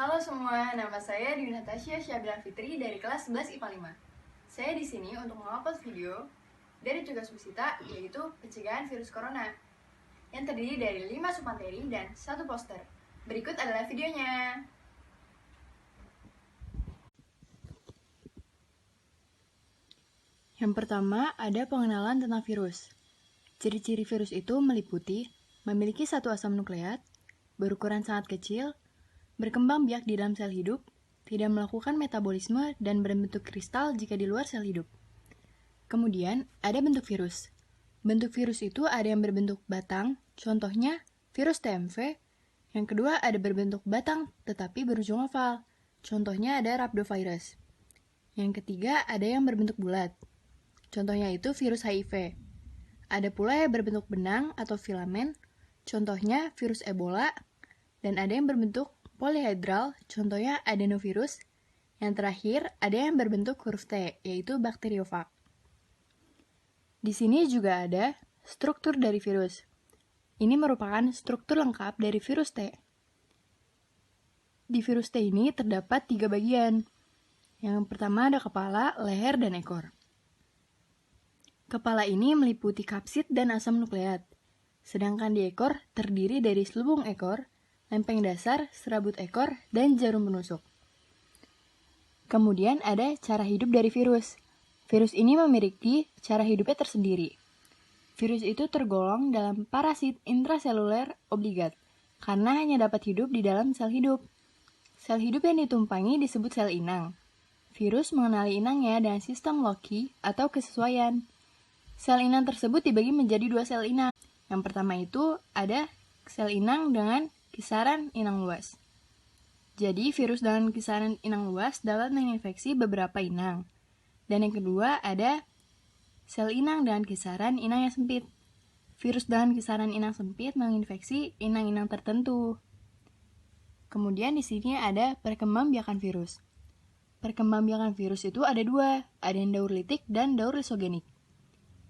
Halo semua, nama saya Dwi Natasha Syabila Fitri dari kelas 11 IPA 5. Saya di sini untuk mengupload video dari tugas Pusita, yaitu pencegahan virus corona, yang terdiri dari 5 submateri dan 1 poster. Berikut adalah videonya. Yang pertama, ada pengenalan tentang virus. Ciri-ciri virus itu meliputi memiliki satu asam nukleat, berukuran sangat kecil, berkembang biak di dalam sel hidup, tidak melakukan metabolisme, dan berbentuk kristal jika di luar sel hidup. Kemudian, ada bentuk virus. Bentuk virus itu ada yang berbentuk batang, contohnya virus TMV. Yang kedua, ada berbentuk batang tetapi berujung oval, contohnya ada rhabdovirus. Yang ketiga, ada yang berbentuk bulat, contohnya itu virus HIV. Ada pula yang berbentuk benang atau filamen, contohnya virus Ebola. Dan ada yang berbentuk polyhedral, contohnya adenovirus. Yang terakhir, ada yang berbentuk huruf T, yaitu bakteriofag. Di sini juga ada struktur dari virus. Ini merupakan struktur lengkap dari virus T. Di virus T ini terdapat 3 bagian. Yang pertama ada kepala, leher, dan ekor. Kepala ini meliputi kapsid dan asam nukleat. Sedangkan di ekor terdiri dari selubung ekor, lempeng dasar, serabut ekor, dan jarum penusuk. Kemudian ada cara hidup dari virus. Virus ini memiliki cara hidupnya tersendiri. Virus itu tergolong dalam parasit intraseluler obligat, karena hanya dapat hidup di dalam sel hidup. Sel hidup yang ditumpangi disebut sel inang. Virus mengenali inangnya dengan sistem Loci atau kesesuaian. Sel inang tersebut dibagi menjadi 2 sel inang. Yang pertama itu ada sel inang dengan kisaran inang luas. Jadi, virus dengan kisaran inang luas dapat menginfeksi beberapa inang. Dan yang kedua, ada sel inang dengan kisaran inang yang sempit. Virus dengan kisaran inang sempit menginfeksi inang-inang tertentu. Kemudian di sini ada perkembangbiakan virus. Perkembangbiakan virus itu ada 2, ada yang daur litik dan daur lisogenik.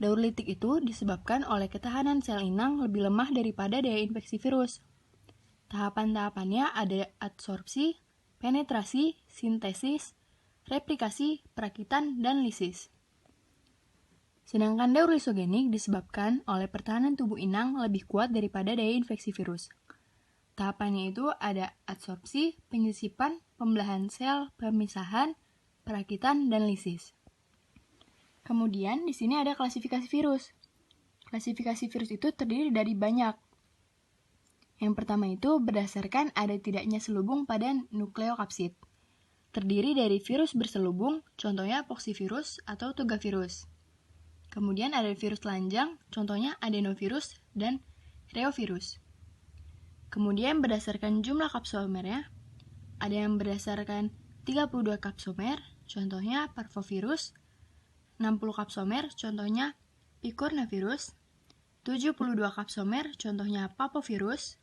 Daur litik itu disebabkan oleh ketahanan sel inang lebih lemah daripada daya infeksi virus. Tahapan-tahapannya ada adsorpsi, penetrasi, sintesis, replikasi, perakitan, dan lisis. Sedangkan daur lisogenik disebabkan oleh pertahanan tubuh inang lebih kuat daripada daya infeksi virus. Tahapannya itu ada adsorpsi, penyisipan, pembelahan sel, pemisahan, perakitan, dan lisis. Kemudian di sini ada klasifikasi virus. Klasifikasi virus itu terdiri dari banyak. Yang pertama itu berdasarkan ada tidaknya selubung pada nukleokapsid. Terdiri dari virus berselubung, contohnya poxivirus atau tugavirus. Kemudian ada virus telanjang, contohnya adenovirus dan reovirus. Kemudian berdasarkan jumlah kapsomernya, ada yang berdasarkan 32 kapsomer, contohnya parvovirus, 60 kapsomer, contohnya picornavirus, 72 kapsomer, contohnya papovirus,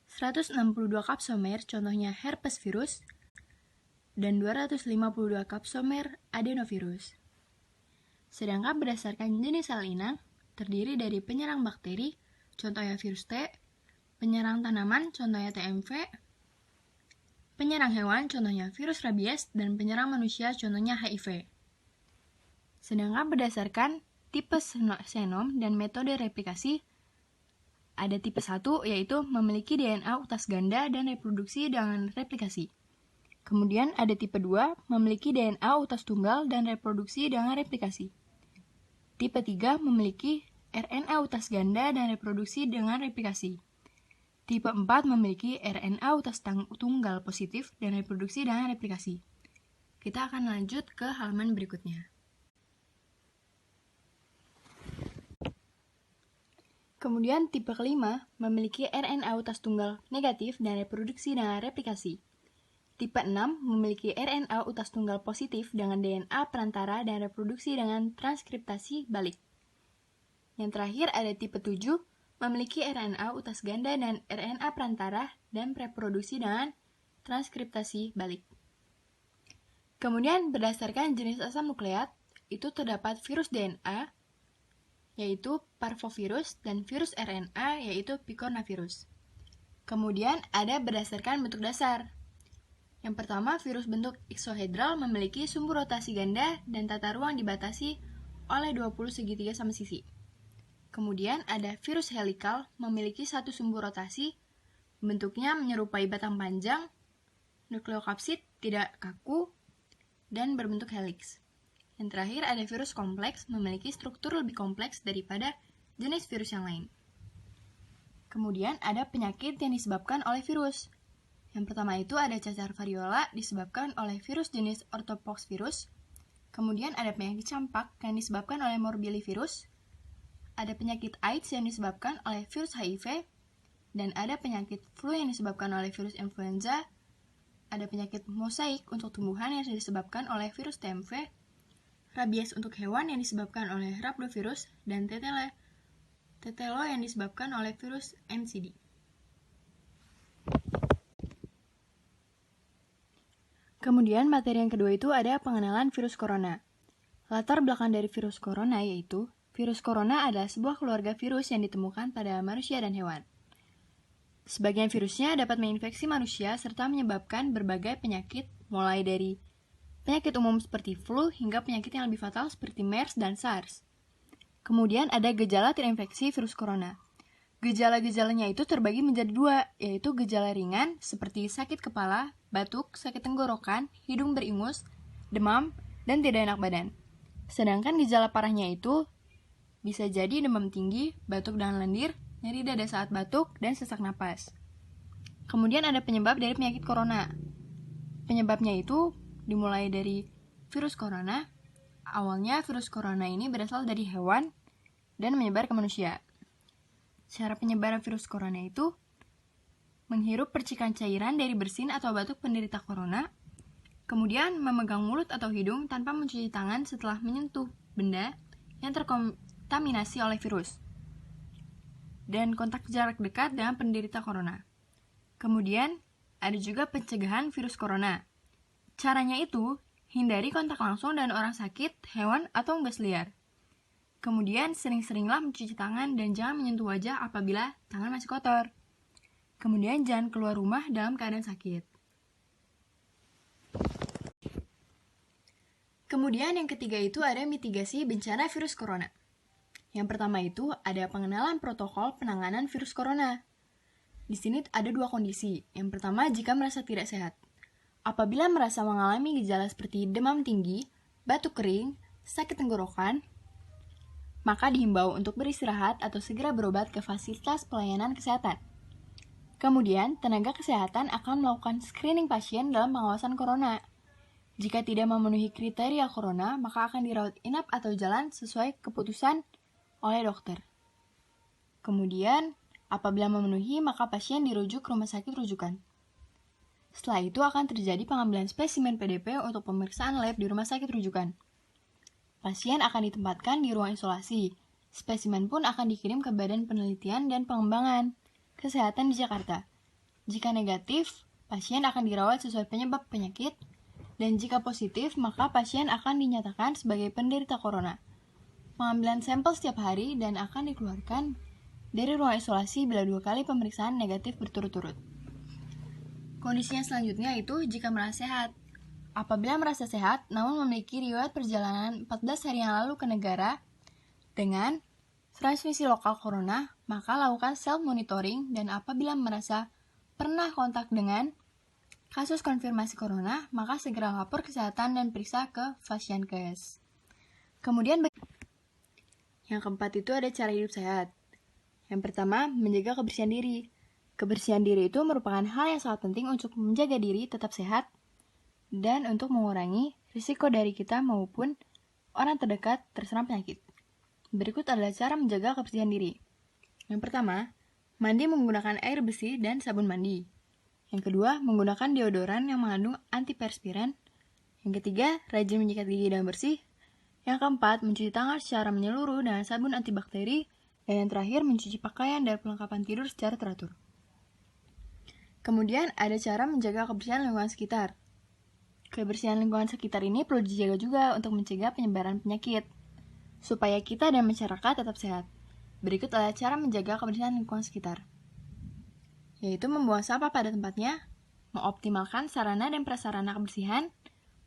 162 kapsomer, contohnya herpes virus, dan 252 kapsomer adenovirus. Sedangkan berdasarkan jenis sel inang, terdiri dari penyerang bakteri, contohnya virus T, penyerang tanaman, contohnya TMV, penyerang hewan, contohnya virus rabies, dan penyerang manusia, contohnya HIV. Sedangkan berdasarkan tipe senom dan metode replikasi, ada tipe 1, yaitu memiliki DNA utas ganda dan reproduksi dengan replikasi. Kemudian ada tipe 2, memiliki DNA utas tunggal dan reproduksi dengan replikasi. Tipe 3, memiliki RNA utas ganda dan reproduksi dengan replikasi. Tipe 4, memiliki RNA utas tunggal positif dan reproduksi dengan replikasi. Kita akan lanjut ke halaman berikutnya. Kemudian tipe kelima memiliki RNA utas tunggal negatif dan reproduksi dengan replikasi. Tipe 6 memiliki RNA utas tunggal positif dengan DNA perantara dan reproduksi dengan transkriptasi balik. Yang terakhir ada tipe 7 memiliki RNA utas ganda dan RNA perantara dan reproduksi dengan transkriptasi balik. Kemudian berdasarkan jenis asam nukleat, itu terdapat virus DNA, yaitu parvovirus, dan virus RNA, yaitu picornavirus. Kemudian ada berdasarkan bentuk dasar. Yang pertama, virus bentuk eksohedral memiliki sumbu rotasi ganda dan tata ruang dibatasi oleh 20 segitiga sama sisi. Kemudian ada virus helikal memiliki satu sumbu rotasi, bentuknya menyerupai batang panjang, nukleokapsid tidak kaku, dan berbentuk heliks. Yang terakhir ada virus kompleks memiliki struktur lebih kompleks daripada jenis virus yang lain. Kemudian ada penyakit yang disebabkan oleh virus. Yang pertama itu ada cacar variola disebabkan oleh virus jenis orthopoxvirus. Kemudian ada penyakit campak yang disebabkan oleh morbillivirus. Ada penyakit AIDS yang disebabkan oleh virus HIV. Dan ada penyakit flu yang disebabkan oleh virus influenza. Ada penyakit mosaik untuk tumbuhan yang disebabkan oleh virus TMV. Rabies untuk hewan yang disebabkan oleh rhabdovirus. Dan tetelo yang disebabkan oleh virus MCD. Kemudian materi yang kedua itu ada pengenalan virus corona. Latar belakang dari virus corona yaitu, virus corona adalah sebuah keluarga virus yang ditemukan pada manusia dan hewan. Sebagian virusnya dapat menginfeksi manusia serta menyebabkan berbagai penyakit, mulai dari penyakit umum seperti flu hingga penyakit yang lebih fatal seperti MERS dan SARS. Kemudian ada gejala terinfeksi virus corona. Gejala-gejalanya itu terbagi menjadi dua, yaitu gejala ringan seperti sakit kepala, batuk, sakit tenggorokan, hidung beringus, demam, dan tidak enak badan. Sedangkan gejala parahnya itu bisa jadi demam tinggi, batuk dan lendir, nyeri dada saat batuk, dan sesak napas. Kemudian ada penyebab dari penyakit corona. Penyebabnya itu dimulai dari virus corona. Awalnya virus corona ini berasal dari hewan dan menyebar ke manusia. Cara penyebaran virus corona itu menghirup percikan cairan dari bersin atau batuk penderita corona, kemudian memegang mulut atau hidung tanpa mencuci tangan setelah menyentuh benda yang terkontaminasi oleh virus, dan kontak jarak dekat dengan penderita corona. Kemudian, ada juga pencegahan virus corona. Caranya itu, hindari kontak langsung dengan orang sakit, hewan, atau unggas liar. Kemudian, sering-seringlah mencuci tangan dan jangan menyentuh wajah apabila tangan masih kotor. Kemudian, jangan keluar rumah dalam keadaan sakit. Kemudian, yang ketiga itu ada mitigasi bencana virus corona. Yang pertama itu ada pengenalan protokol penanganan virus corona. Di sini ada dua kondisi. Yang pertama, jika merasa tidak sehat. Apabila merasa mengalami gejala seperti demam tinggi, batuk kering, sakit tenggorokan, maka dihimbau untuk beristirahat atau segera berobat ke fasilitas pelayanan kesehatan. Kemudian, tenaga kesehatan akan melakukan screening pasien dalam pengawasan corona. Jika tidak memenuhi kriteria corona, maka akan dirawat inap atau jalan sesuai keputusan oleh dokter. Kemudian, apabila memenuhi, maka pasien dirujuk ke rumah sakit rujukan. Setelah itu akan terjadi pengambilan spesimen PDP untuk pemeriksaan lab di rumah sakit rujukan. Pasien akan ditempatkan di ruang isolasi. Spesimen pun akan dikirim ke Badan Penelitian dan Pengembangan Kesehatan di Jakarta. Jika negatif, pasien akan dirawat sesuai penyebab penyakit, dan jika positif, maka pasien akan dinyatakan sebagai penderita corona. Pengambilan sampel setiap hari dan akan dikeluarkan dari ruang isolasi bila 2 kali pemeriksaan negatif berturut-turut. Kondisinya selanjutnya itu jika merasa sehat. Apabila merasa sehat, namun memiliki riwayat perjalanan 14 hari yang lalu ke negara dengan transmisi lokal corona, maka lakukan self-monitoring, dan apabila merasa pernah kontak dengan kasus konfirmasi corona, maka segera lapor kesehatan dan periksa ke Fasiankes. Kemudian, yang keempat itu ada cara hidup sehat. Yang pertama, menjaga kebersihan diri. Kebersihan diri itu merupakan hal yang sangat penting untuk menjaga diri tetap sehat dan untuk mengurangi risiko dari kita maupun orang terdekat terserang penyakit. Berikut adalah cara menjaga kebersihan diri. Yang pertama, mandi menggunakan air bersih dan sabun mandi. Yang kedua, menggunakan deodoran yang mengandung antiperspiran. Yang ketiga, rajin menyikat gigi dan bersih. Yang keempat, mencuci tangan secara menyeluruh dengan sabun antibakteri. Dan yang terakhir, mencuci pakaian dan perlengkapan tidur secara teratur. Kemudian, ada cara menjaga kebersihan lingkungan sekitar. Kebersihan lingkungan sekitar ini perlu dijaga juga untuk mencegah penyebaran penyakit, supaya kita dan masyarakat tetap sehat. Berikut adalah cara menjaga kebersihan lingkungan sekitar. yaitu membuang sampah pada tempatnya, mengoptimalkan sarana dan prasarana kebersihan,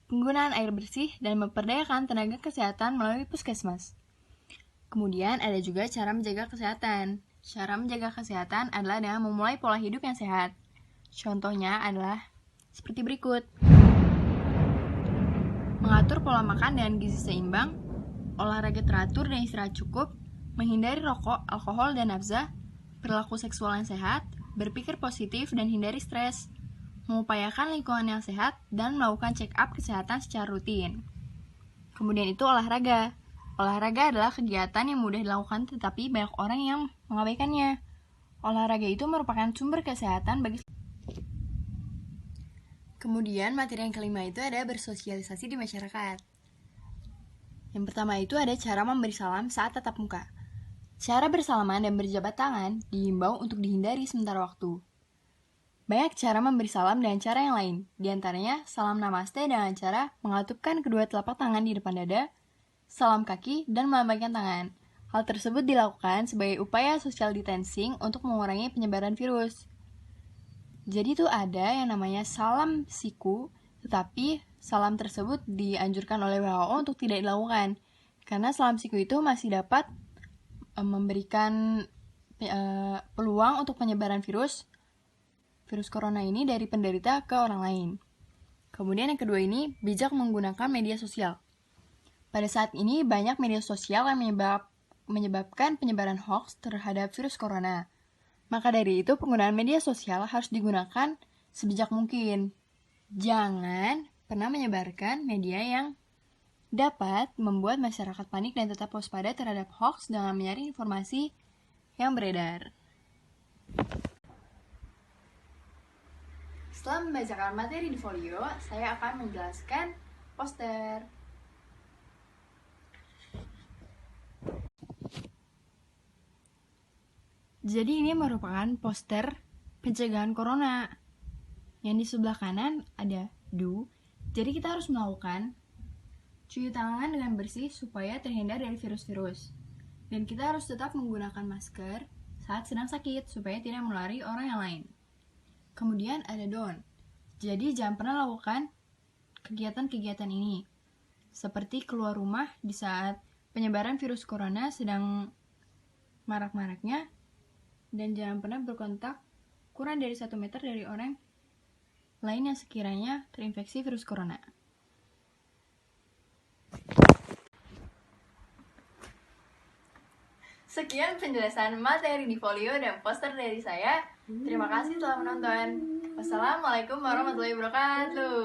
penggunaan air bersih, dan memperdayakan tenaga kesehatan melalui puskesmas. Kemudian ada juga cara menjaga kesehatan. Cara menjaga kesehatan adalah dengan memulai pola hidup yang sehat. Contohnya adalah seperti berikut. Mengatur pola makan dengan gizi seimbang, olahraga teratur dan istirahat cukup, menghindari rokok, alkohol, dan nafsa, perilaku seksual yang sehat, berpikir positif dan hindari stres, mengupayakan lingkungan yang sehat, dan melakukan check-up kesehatan secara rutin. Kemudian itu olahraga. Olahraga adalah kegiatan yang mudah dilakukan tetapi banyak orang yang mengabaikannya. Olahraga itu merupakan sumber kesehatan bagi. Kemudian materi yang kelima itu ada bersosialisasi di masyarakat. Yang pertama itu ada cara memberi salam saat tatap muka. Cara bersalaman dan berjabat tangan diimbau untuk dihindari sementara waktu. Banyak cara memberi salam dengan cara yang lain, di antaranya salam namaste dengan cara mengatupkan kedua telapak tangan di depan dada, salam kaki, dan melambaikan tangan. Hal tersebut dilakukan sebagai upaya social distancing untuk mengurangi penyebaran virus. Jadi itu ada yang namanya salam siku, tetapi salam tersebut dianjurkan oleh WHO untuk tidak dilakukan. Karena salam siku itu masih dapat memberikan peluang untuk penyebaran virus corona ini dari penderita ke orang lain. Kemudian yang kedua ini, bijak menggunakan media sosial. Pada saat ini banyak media sosial yang menyebabkan penyebaran hoax terhadap virus corona. Maka dari itu penggunaan media sosial harus digunakan sebijak mungkin. Jangan pernah menyebarkan media yang dapat membuat masyarakat panik dan tetap waspada terhadap hoax dengan menyaring informasi yang beredar. Setelah membacakan materi di folio, saya akan menjelaskan poster. Jadi ini merupakan poster pencegahan corona. Yang di sebelah kanan ada do. Jadi kita harus melakukan cuci tangan dengan bersih supaya terhindar dari virus-virus. Dan kita harus tetap menggunakan masker saat sedang sakit supaya tidak menulari orang yang lain. Kemudian ada don't. Jadi jangan pernah lakukan kegiatan-kegiatan ini. Seperti keluar rumah di saat penyebaran virus corona sedang marak-maraknya. Dan jangan pernah berkontak kurang dari 1 meter dari orang lain yang sekiranya terinfeksi virus corona. Sekian penjelasan materi di folio dan poster dari saya. Terima kasih telah menonton. Wassalamualaikum warahmatullahi wabarakatuh.